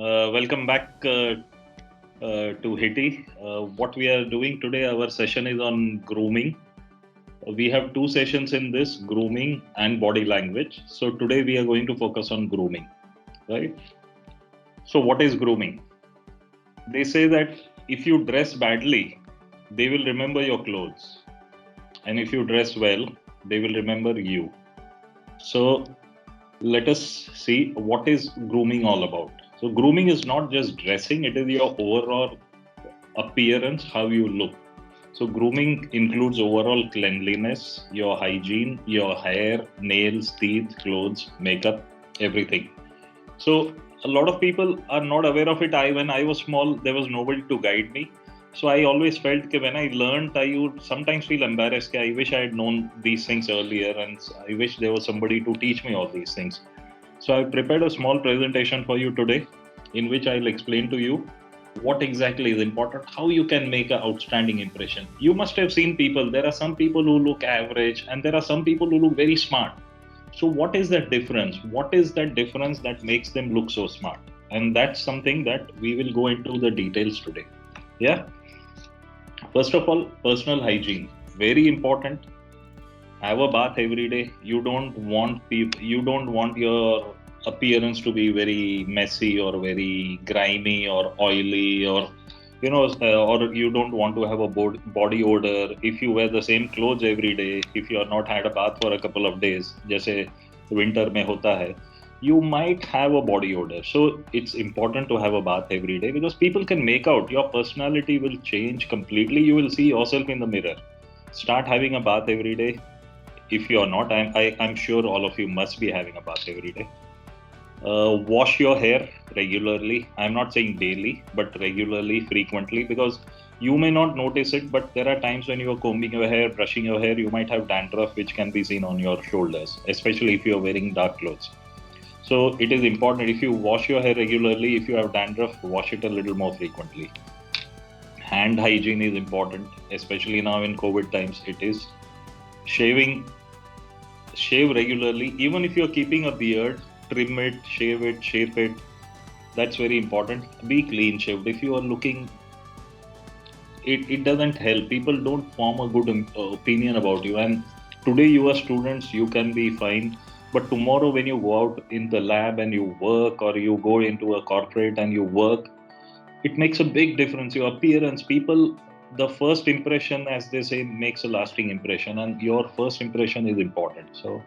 Welcome back to Hiti. What we are doing today, our session is on grooming. We have two sessions in this, grooming and body language. So today we are going to focus on grooming, right? So what is grooming? They say that if you dress badly, they will remember your clothes. And if you dress well, they will remember you. So let us see what is grooming all about. So grooming is not just dressing, it is your overall appearance, how you look. So grooming includes overall cleanliness, your hygiene, your hair, nails, teeth, clothes, makeup, everything. So a lot of people are not aware of it. When I was small, there was nobody to guide me. So I always felt that when I learned, I would sometimes feel embarrassed. I wish I had known these things earlier, and I wish there was somebody to teach me all these things. So I've prepared a small presentation for you today, in which I'll explain to you what exactly is important, how you can make an outstanding impression. You must have seen people. There are some people who look average, and there are some people who look very smart. So what is that difference? What is that difference that makes them look so smart? And that's something that we will go into the details today. Yeah. First of all, personal hygiene, very important. Have a bath every day. You don't want your appearance to be very messy or very grimy or oily, or or you don't want to have a body odor. If you wear the same clothes every day, if you are not had a bath for a couple of days, जैसे winter में होता है, you might have a body odor. So it's important to have a bath every day, because people can make out your personality will change completely. You will see yourself in the mirror. Start having a bath every day. If you are not, I'm sure all of you must be having a bath every day. Wash your hair regularly. I'm not saying daily, but regularly, frequently, because you may not notice it, but there are times when you are combing your hair, brushing your hair, you might have dandruff, which can be seen on your shoulders, especially if you are wearing dark clothes. So it is important, if you wash your hair regularly, if you have dandruff, wash it a little more frequently. Hand hygiene is important, especially now in COVID times. It is shave regularly. Even if you're keeping a beard, trim it, shape it. That's very important. Be clean shaved. If you are looking, it doesn't help. People don't form a good opinion about you. And today you are students, you can be fine. But tomorrow when you go out in the lab and you work, or you go into a corporate and you work, it makes a big difference. Your appearance, people, the first impression, as they say, makes a lasting impression, and your first impression is important. So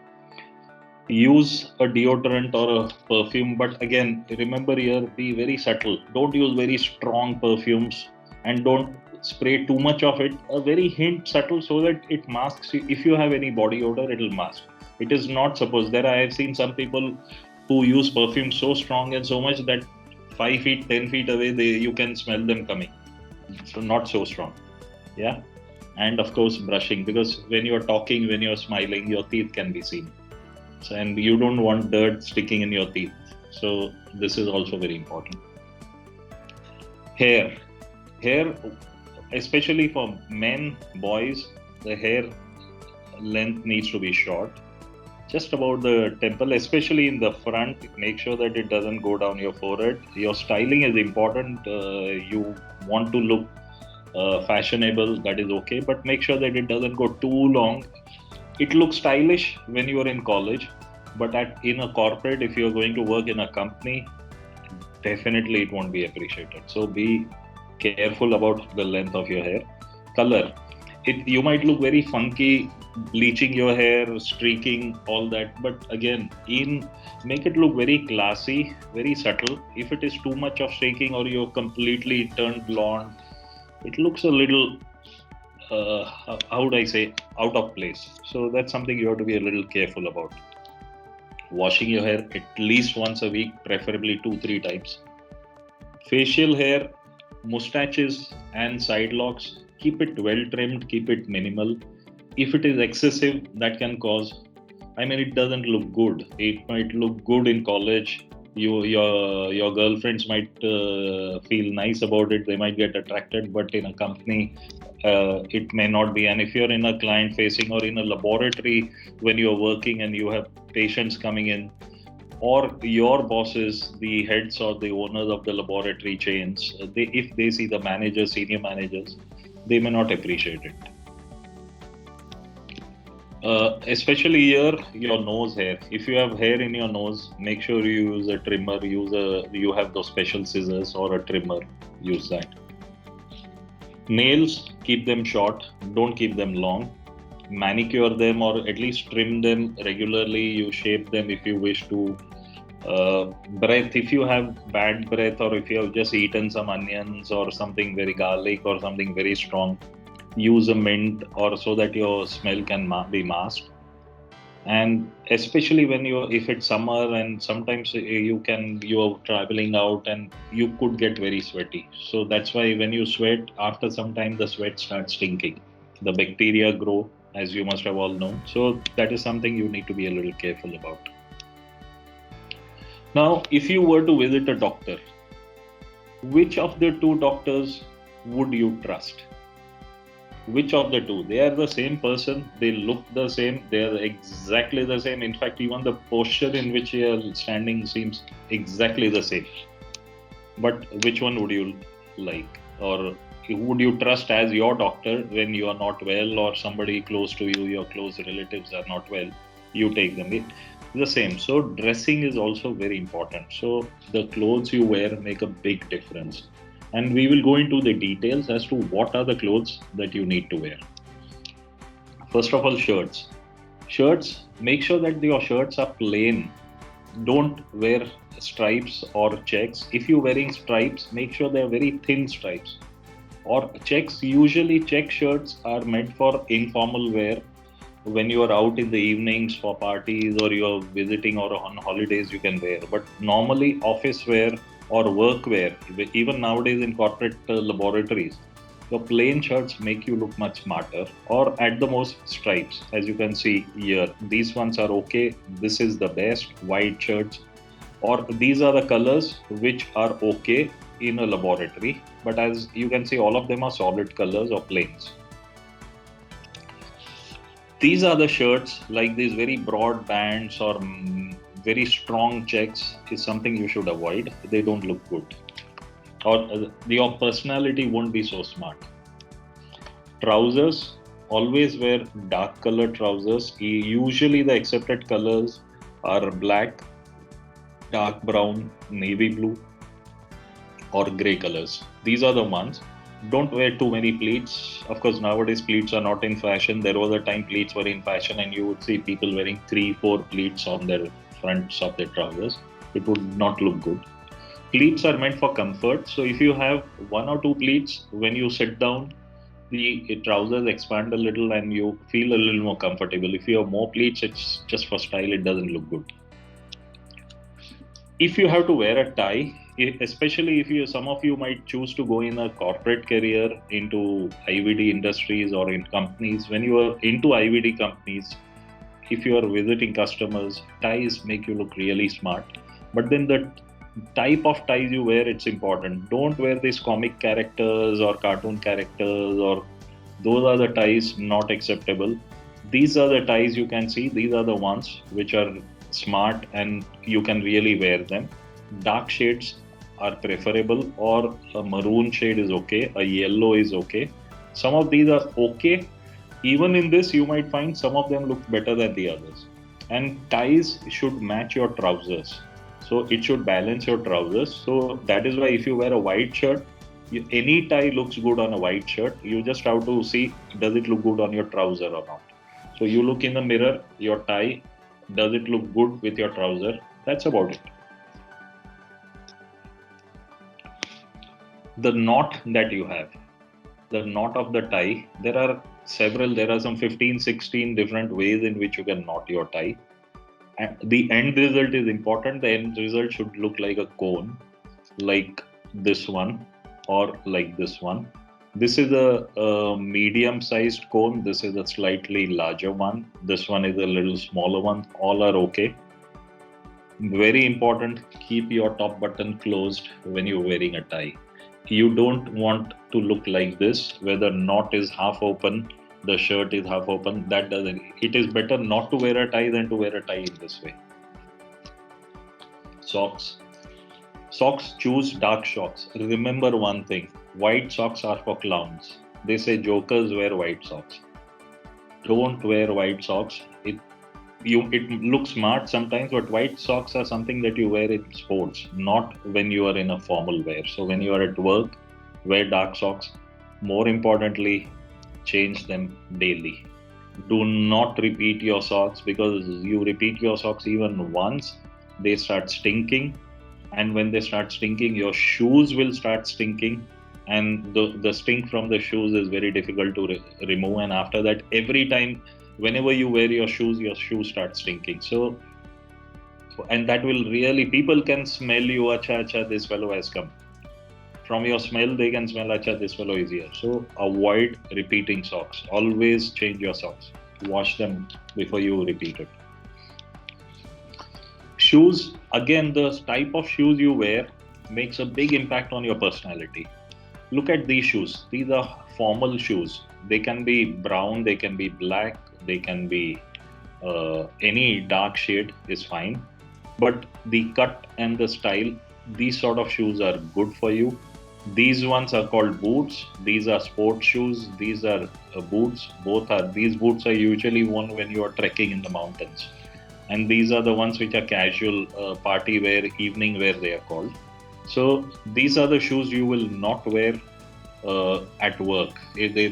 use a deodorant or a perfume, but again, remember here, be very subtle. Don't use very strong perfumes, and don't spray too much of it. A very hint subtle, so that it masks you. If you have any body odor, it'll mask. It is not supposed. There I have seen some people who use perfume so strong and so much that 5 feet, 10 feet away, you can smell them coming. So not so strong. Yeah. And of course, brushing, because when you're talking, when you're smiling, your teeth can be seen. So, and you don't want dirt sticking in your teeth. So this is also very important. Hair, especially for men, boys, the hair length needs to be short, just about the temple, especially in the front. Make sure that it doesn't go down your forehead. Your styling is important. You want to look fashionable, that is okay, but make sure that it doesn't go too long. It looks stylish when you are in college, but in a corporate, if you are going to work in a company, definitely it won't be appreciated. So be careful about the length of your hair. Color, you might look very funky bleaching your hair, streaking, all that, but again, make it look very classy, very subtle. If it is too much of streaking, or you're completely turned blonde, it looks a little how would I say, out of place. So that's something you have to be a little careful about. Washing your hair at least once a week, preferably 2-3 times. Facial hair, mustaches and side locks, keep it well trimmed, keep it minimal. If it is excessive, that can cause, it doesn't look good. It might look good in college. Your girlfriends might feel nice about it. They might get attracted, but in a company, it may not be. And if you're in a client facing or in a laboratory, when you're working and you have patients coming in, or your bosses, the heads or the owners of the laboratory chains, if they see the managers, senior managers, they may not appreciate it. Especially here, your nose hair. If you have hair in your nose, make sure you use a trimmer. You have those special scissors or a trimmer. Use that. Nails, keep them short. Don't keep them long. Manicure them or at least trim them regularly. You shape them if you wish to. Breath, if you have bad breath or if you have just eaten some onions or something very garlic or something very strong, use a mint or so that your smell can be masked. And especially when if it's summer and sometimes you're traveling out and you could get very sweaty. So that's why when you sweat, after some time the sweat starts stinking. The bacteria grow, as you must have all known. So that is something you need to be a little careful about. Now, if you were to visit a doctor, which of the two doctors would you trust? Which of the two? They are the same person, they look the same, they are exactly the same. In fact, even the posture in which you are standing seems exactly the same. But which one would you like? Or would you trust as your doctor when you are not well or somebody close to you, your close relatives are not well, you take them? The same. So dressing is also very important. So the clothes you wear make a big difference. And we will go into the details as to what are the clothes that you need to wear. First of all, shirts. Shirts, make sure that your shirts are plain. Don't wear stripes or checks. If you're wearing stripes, make sure they're very thin stripes. Or checks, usually check shirts are meant for informal wear. When you are out in the evenings for parties or you're visiting or on holidays, you can wear. But normally, office wear or work wear, even nowadays in corporate laboratories, your plain shirts make you look much smarter, or at the most, stripes. As you can see here, these ones are okay. This is the best, white shirts, or these are the colors which are okay in a laboratory. But as you can see, all of them are solid colors or plains. These are the shirts, like these very broad bands or very strong checks is something you should avoid. They don't look good. Or your personality won't be so smart. Trousers, always wear dark colored trousers. Usually the accepted colors are black, dark brown, navy blue, or grey colors. These are the ones. Don't wear too many pleats. Of course, nowadays pleats are not in fashion. There was a time pleats were in fashion and you would see people wearing 3-4 pleats on their fronts of their trousers. It would not look good. Pleats are meant for comfort. So if you have 1 or 2 pleats, when you sit down, the trousers expand a little and you feel a little more comfortable. If you have more pleats, it's just for style. It doesn't look good. If you have to wear a tie, especially if some of you might choose to go in a corporate career into IVD industries or in companies. When you are into IVD companies, if you are visiting customers, ties make you look really smart. But then the type of ties you wear, it's important. Don't wear these comic characters or cartoon characters, or those are the ties not acceptable. These are the ties you can see. These are the ones which are smart and you can really wear them. Dark shades are preferable, or a maroon shade is okay, a yellow is okay. Some of these are okay. Even in this, you might find some of them look better than the others. And ties should match your trousers. So it should balance your trousers. So that is why if you wear a white shirt, any tie looks good on a white shirt. You just have to see, does it look good on your trouser or not? So you look in the mirror, your tie, does it look good with your trouser? That's about it. The knot that you have, the knot of the tie, there are some 15, 16 different ways in which you can knot your tie. And the end result is important. The end result should look like a cone, like this one or like this one. This is a medium-sized cone. This is a slightly larger one. This one is a little smaller one. All are okay. Very important, keep your top button closed when you're wearing a tie. You don't want to look like this, where the knot is half open, the shirt is half open. It is better not to wear a tie than to wear a tie in this way. Socks. Socks, choose dark socks. Remember one thing, white socks are for clowns. They say jokers wear white socks. Don't wear white socks. It looks smart sometimes, but white socks are something that you wear in sports, not when you are in a formal wear. So when you are at work, wear dark socks. More importantly, change them daily. Do not repeat your socks, because you repeat your socks even once, they start stinking. And when they start stinking, your shoes will start stinking. And the stink from the shoes is very difficult to remove. And after that, every time, whenever you wear your shoes start stinking. So, and that will really, people can smell you, acha, this fellow has come. From your smell, they can smell, acha, this fellow is here. So avoid repeating socks. Always change your socks. Wash them before you repeat it. Shoes, again, the type of shoes you wear makes a big impact on your personality. Look at these shoes. These are formal shoes. They can be brown, they can be black, they can be any dark shade is fine. But the cut and the style, these sort of shoes are good for you. These ones are called boots. These are sports shoes. These are boots. These boots are usually worn when you are trekking in the mountains. And these are the ones which are casual party wear, evening wear they are called. So these are the shoes you will not wear at work. If they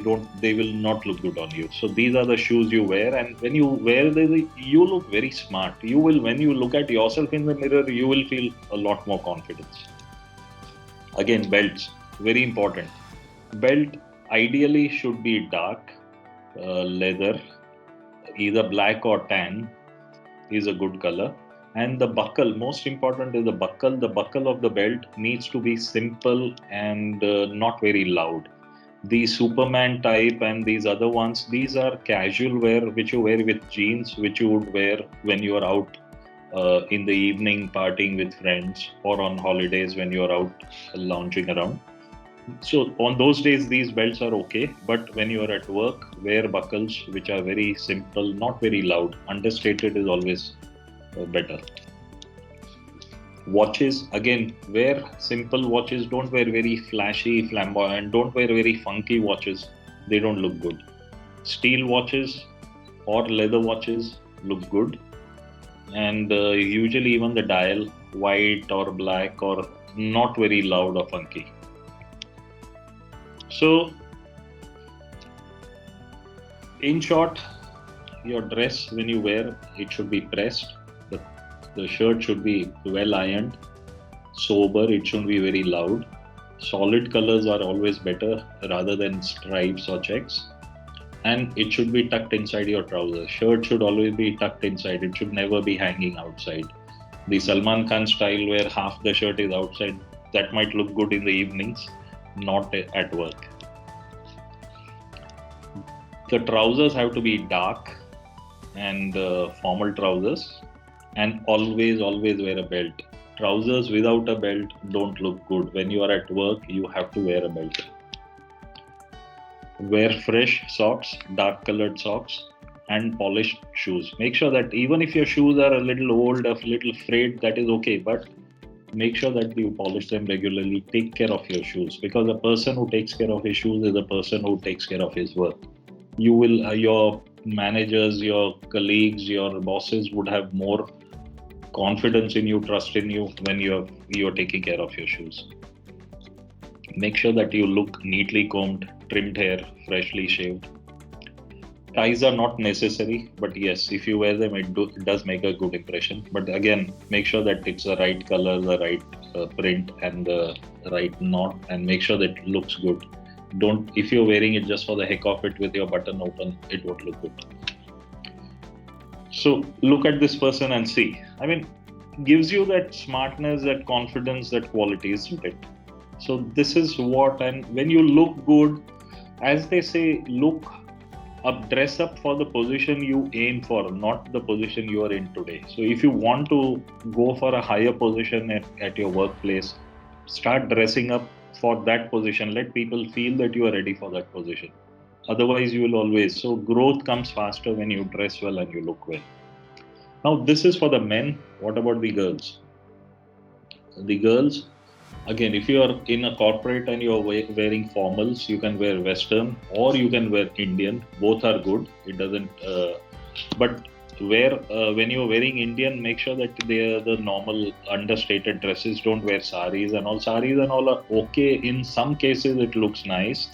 will not look good on you. So these are the shoes you wear, and when you wear them, you look very smart. You will, when you look at yourself in the mirror, you will feel a lot more confidence. Again, belts, very important. Belt ideally should be dark leather, either black or tan is a good color. And the buckle, most important is the buckle. The buckle of the belt needs to be simple and not very loud. The Superman type and these other ones, these are casual wear which you wear with jeans, which you would wear when you are out in the evening partying with friends, or on holidays when you are out lounging around. So on those days, these belts are okay. But when you are at work, wear buckles which are very simple, not very loud. Understated is always better. Watches, again, wear simple watches. Don't wear very flashy, flamboyant. Don't wear very funky watches. They don't look good. Steel watches or leather watches look good. And usually even the dial, white or black, or not very loud or funky. So, in short, your dress, when you wear, it should be pressed. The shirt should be well ironed, sober, it shouldn't be very loud. Solid colors are always better rather than stripes or checks. And it should be tucked inside your trousers. Shirt should always be tucked inside. It should never be hanging outside. The Salman Khan style where half the shirt is outside, that might look good in the evenings, not at work. The trousers have to be dark and formal trousers, and always wear a belt. Trousers without a belt don't look good. When you are at work, you have to wear a belt. Wear fresh socks, dark colored socks, and polished shoes. Make sure that even if your shoes are a little old, a little frayed, that is okay, but make sure that you polish them regularly. Take care of your shoes, because a person who takes care of his shoes is a person who takes care of his work. You will, your managers, your colleagues, your bosses would have more confidence in you, trust in you when you're taking care of your shoes. Make sure that you look neatly combed, trimmed hair, freshly shaved. Ties are not necessary, but yes, if you wear them, it does make a good impression. But again, make sure that it's the right color, the right print, and the right knot, and make sure that it looks good. Don't, if you're wearing it just for the heck of it with your button open, it won't look good. So look at this person and see. I mean, gives you that smartness, that confidence, that quality, isn't it? So this is what, and when you look good, as they say, look up, dress up for the position you aim for, not the position you are in today. So if you want to go for a higher position at your workplace, start dressing up for that position. Let people feel that you are ready for that position. Otherwise, you will always. So growth comes faster when you dress well and you look well. Now, this is for the men. What about the girls? The girls, again, if you are in a corporate and you're wearing formals, you can wear Western or you can wear Indian. Both are good. It doesn't, but when you're wearing Indian, make sure that they are the normal understated dresses. Don't wear saris and all. Saris and all are okay. In some cases, it looks nice.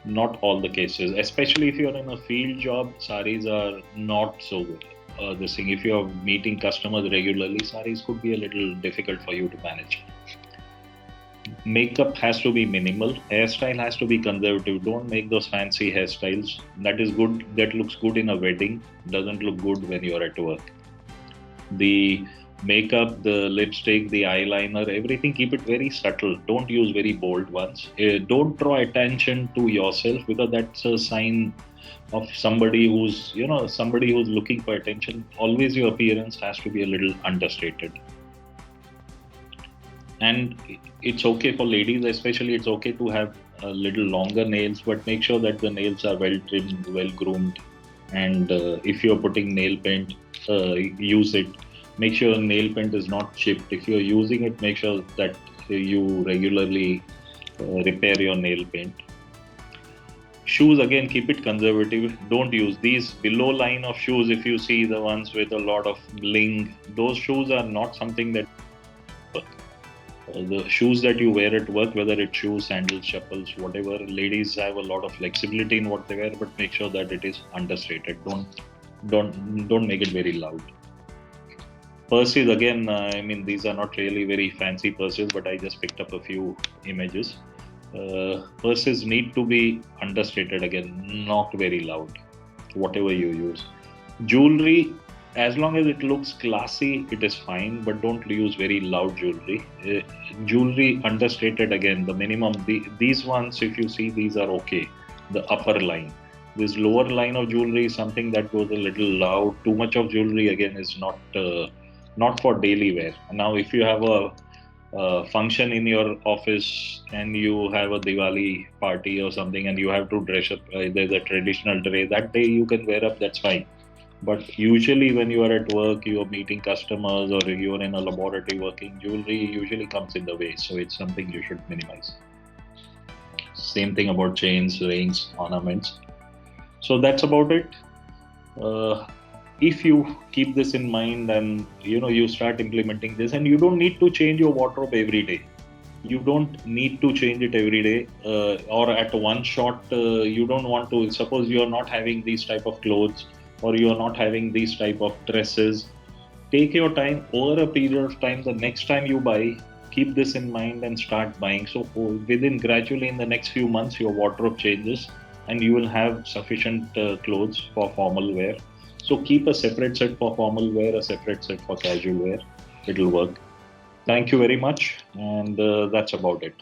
Not all the cases, especially if you're in a field job, saris are not so good. This thing, if you're meeting customers regularly, saris could be a little difficult for you to manage. Makeup has to be minimal. Hairstyle has to be conservative. Don't make those fancy hairstyles. That is good. That looks good in a wedding. Doesn't look good when you're at work. The makeup, the lipstick, the eyeliner, everything, keep it very subtle. Don't use very bold ones. Don't draw attention to yourself, because that's a sign of somebody who's looking for attention. Always your appearance has to be a little understated. And it's okay for ladies, especially, it's okay to have a little longer nails, but make sure that the nails are well trimmed, well groomed. And if you're putting nail paint, use it. Make sure nail paint is not chipped. If you're using it, make sure that you regularly repair your nail paint. Shoes, again, keep it conservative. Don't use these below line of shoes. If you see the ones with a lot of bling, those shoes are not something that the shoes that you wear at work, whether it's shoes, sandals, chappals, whatever, ladies have a lot of flexibility in what they wear, but make sure that it is understated. Don't make it very loud. Purses, again, these are not really very fancy purses, but I just picked up a few images. Purses need to be understated, again, not very loud, whatever you use. Jewelry, as long as it looks classy, it is fine, but don't use very loud jewelry. Jewelry understated, again, the minimum. These ones, if you see, these are okay. The upper line. This lower line of jewelry is something that goes a little loud. Too much of jewelry, again, is not for daily wear. Now, if you have a function in your office and you have a Diwali party or something and you have to dress up, there's a traditional dress, that day you can wear up, that's fine. But usually when you are at work, you are meeting customers, or you are in a laboratory working, jewelry usually comes in the way. So it's something you should minimize. Same thing about chains, rings, ornaments. So that's about it. If you keep this in mind and you start implementing this, and you don't need to change your wardrobe every day. You don't need to change it every day, or at one shot. You don't want to. Suppose you are not having these type of clothes, or you are not having these type of dresses. Take your time. Over a period of time, the next time you buy, keep this in mind and start buying. So gradually in the next few months, your wardrobe changes and you will have sufficient clothes for formal wear. So keep a separate set for formal wear, a separate set for casual wear. It'll work. Thank you very much. And that's about it.